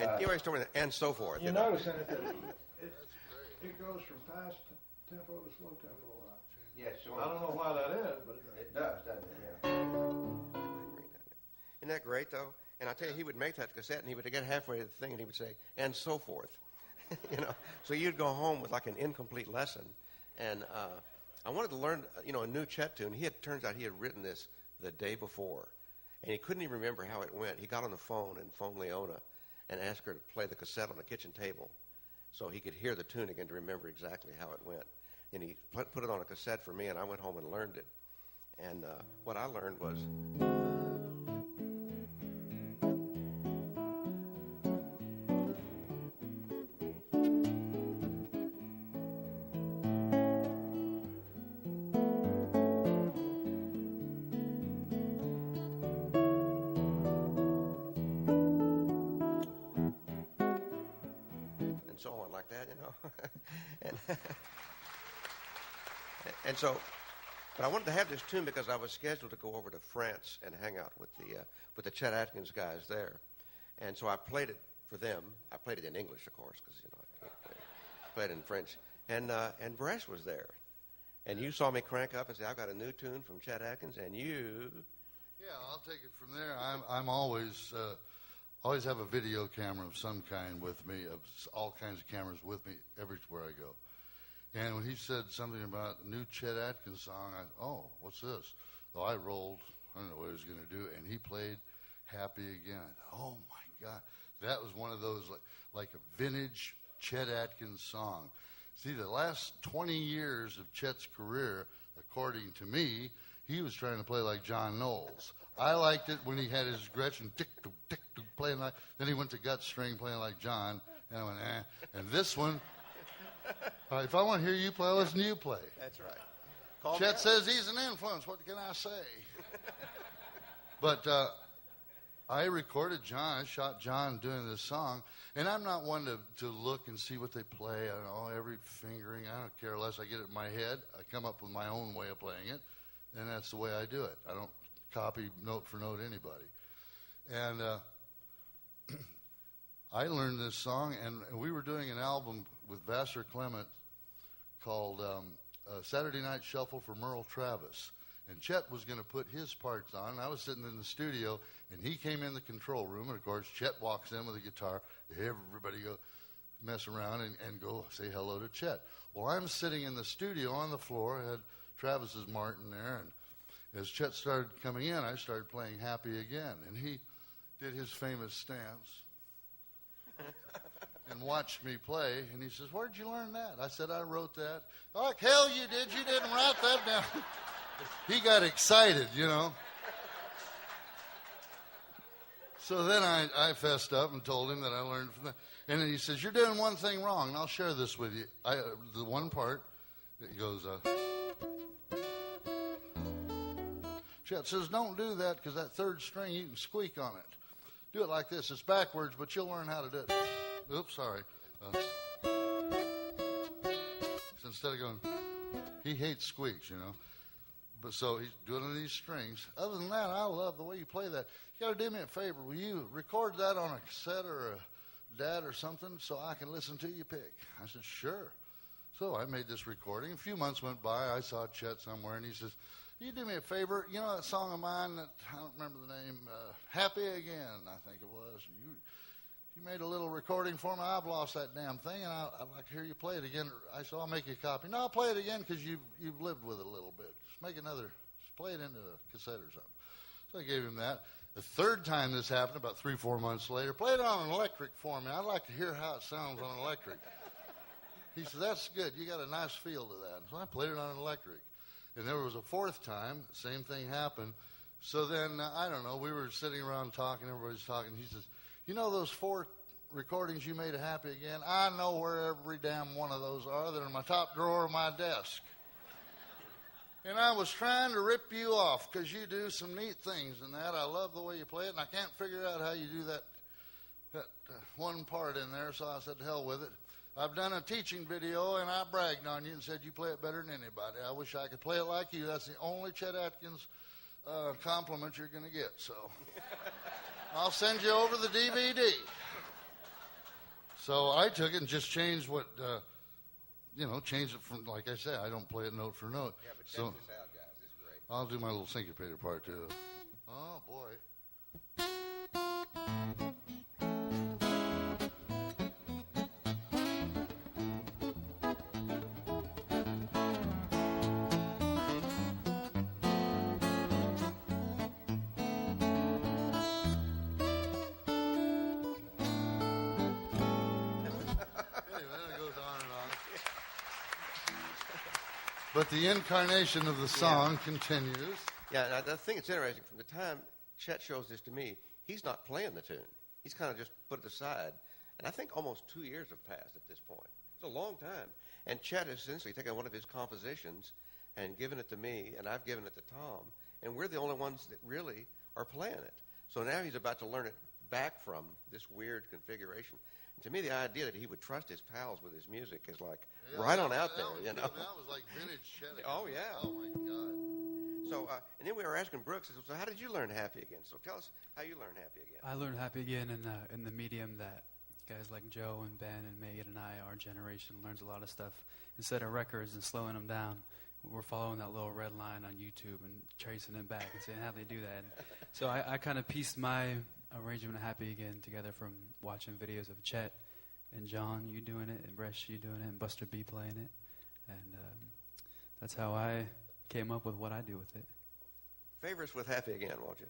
And he always told me that, and so forth. You notice in it that it goes from fast tempo to slow tempo a lot. Yes, sure. I don't know why that is, but It does, doesn't it? Yeah. Isn't that great, though? And I tell you, he would make that cassette, and he would get halfway to the thing, and he would say, and so forth. So you'd go home with like an incomplete lesson. And I wanted to learn, a new Chet tune. Turns out he had written this the day before, and he couldn't even remember how it went. He got on the phone and phoned Leona and asked her to play the cassette on the kitchen table so he could hear the tune again to remember exactly how it went. And he put it on a cassette for me, and I went home and learned it. And what I learned was... and so on like that, and so... But I wanted to have this tune because I was scheduled to go over to France and hang out with the Chet Atkins guys there, and so I played it for them. I played it in English, of course, because I can't play it in French. And Bresh was there, and you saw me crank up and say, "I've got a new tune from Chet Atkins," and you. Yeah, I'll take it from there. I'm always have a video camera of some kind with me, of all kinds of cameras with me everywhere I go. And when he said something about a new Chet Atkins song, what's this? So I rolled, I don't know what he was going to do, and he played Happy Again. I thought, oh, my God. That was one of those, like a vintage Chet Atkins song. See, the last 20 years of Chet's career, according to me, he was trying to play like John Knowles. I liked it when he had his Gretchen tick-tock, playing like, then he went to gut string playing like John, and I went, And this one... if I want to hear you play, listen to you play. That's right. Call Chet says he's an influence. What can I say? But I recorded John. I shot John doing this song. And I'm not one to look and see what they play. I don't know, every fingering. I don't care less. I get it in my head. I come up with my own way of playing it. And that's the way I do it. I don't copy note for note anybody. And I learned this song, and we were doing an album with Vassar Clement called Saturday Night Shuffle for Merle Travis. And Chet was going to put his parts on. I was sitting in the studio, and he came in the control room. And, of course, Chet walks in with a guitar. Everybody go mess around and go say hello to Chet. Well, I'm sitting in the studio on the floor. I had Travis's Martin there. And as Chet started coming in, I started playing Happy Again. And he did his famous stance and watched me play, and he says, "Where'd you learn that?" I said, "I wrote that." "Like hell you did. You didn't write that down." He got excited, So then I fessed up and told him that I learned from that. And then he says, "You're doing one thing wrong, and I'll share this with you." The one part, it goes, Chet says, "Don't do that, because that third string, you can squeak on it. Do it like this. It's backwards, but you'll learn how to do it." Oops, sorry. So instead of going, he hates squeaks, But so he's doing it on these strings. Other than that, I love the way you play that. You got to do me a favor. Will you record that on a cassette or a DAT or something so I can listen to you pick? I said, "Sure." So I made this recording. A few months went by. I saw Chet somewhere, and he says, "You do me a favor. You know that song of mine that I don't remember the name, Happy Again, I think it was. You made a little recording for me. I've lost that damn thing, and I'd like to hear you play it again." I said, "I'll make you a copy." "No, I'll play it again because you've lived with it a little bit. Just play it into a cassette or something." So I gave him that. The third time this happened, about 3-4 months later, "Play it on an electric for me. I'd like to hear how it sounds on an electric." He said, "That's good. You got a nice feel to that." So I played it on an electric. And there was a fourth time, same thing happened. So then, I don't know, we were sitting around talking, everybody's talking. He says, "You know those 4 recordings you made of Happy Again? I know where every damn one of those are. They're in my top drawer of my desk. And I was trying to rip you off because you do some neat things in that. I love the way you play it, and I can't figure out how you do that one part in there." So I said, "To hell with it. I've done a teaching video, and I bragged on you and said you play it better than anybody. I wish I could play it like you. That's the only Chet Atkins compliment you're going to get. So I'll send you over the DVD." So I took it and just changed what, changed it from, like I said, I don't play it note for note. Yeah, but check So this out, guys. This is great. I'll do my little syncopated part, too. Oh, boy. But the incarnation of the song continues. Yeah, and I think it's interesting. From the time Chet shows this to me, he's not playing the tune. He's kind of just put it aside. And I think almost 2 years have passed at this point. It's a long time. And Chet has essentially taken one of his compositions and given it to me, and I've given it to Tom. And we're the only ones that really are playing it. So now he's about to learn it back from this weird configuration. And to me, the idea that he would trust his pals with his music is like right on out there, you know. That was like vintage Chet. Oh, yeah. Oh, my God. So, and then we were asking Brooks, so how did you learn Happy Again? So tell us how you learned Happy Again. I learned Happy Again in the medium that guys like Joe and Ben and Megan and I, our generation, learns a lot of stuff. Instead of records and slowing them down, we're following that little red line on YouTube and tracing it back and saying how they do that. And so I kind of pieced my arrangement of Happy Again together from watching videos of Chet and John, you doing it, and Bresh, you doing it, and Buster B playing it. And that's how I came up with what I do with it. Favor us with Happy Again, won't you?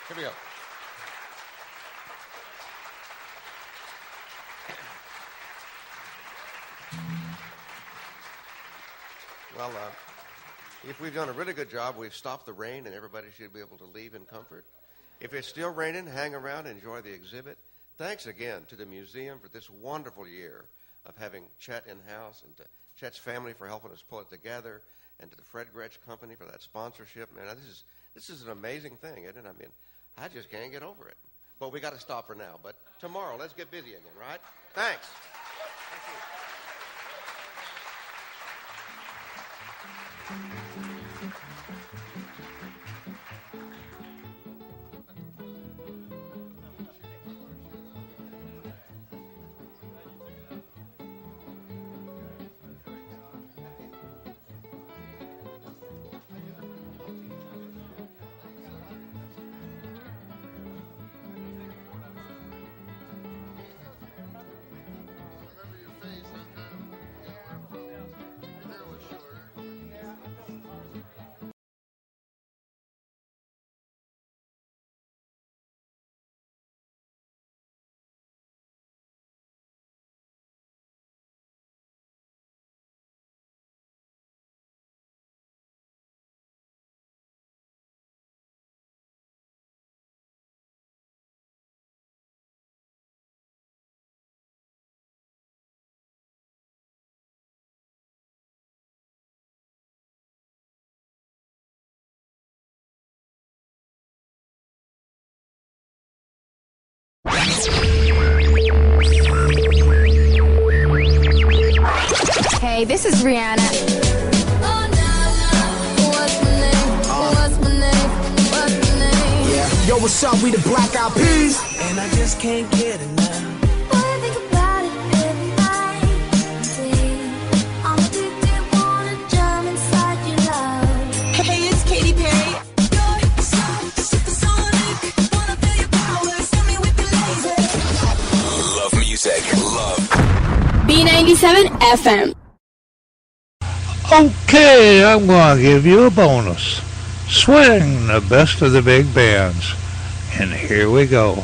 Here we go. Well, if we've done a really good job, we've stopped the rain, and everybody should be able to leave in comfort. If it's still raining, hang around and enjoy the exhibit. Thanks again to the museum for this wonderful year of having Chet in-house, and to Chet's family for helping us pull it together, and to the Fred Gretsch Company for that sponsorship. Man, this is an amazing thing, isn't it? I mean, I just can't get over it. But we got to stop for now. But tomorrow, let's get busy again, right? Thanks. Remember your face, your hair was shorter. Hey, this is Rihanna. Yo, what's up? We the Black Eyed Peas, and I just can't get enough. Hey, it's Katy Perry. Love music. Love. B97 FM. Okay, I'm going to give you a bonus. Swing the best of the big bands. And here we go.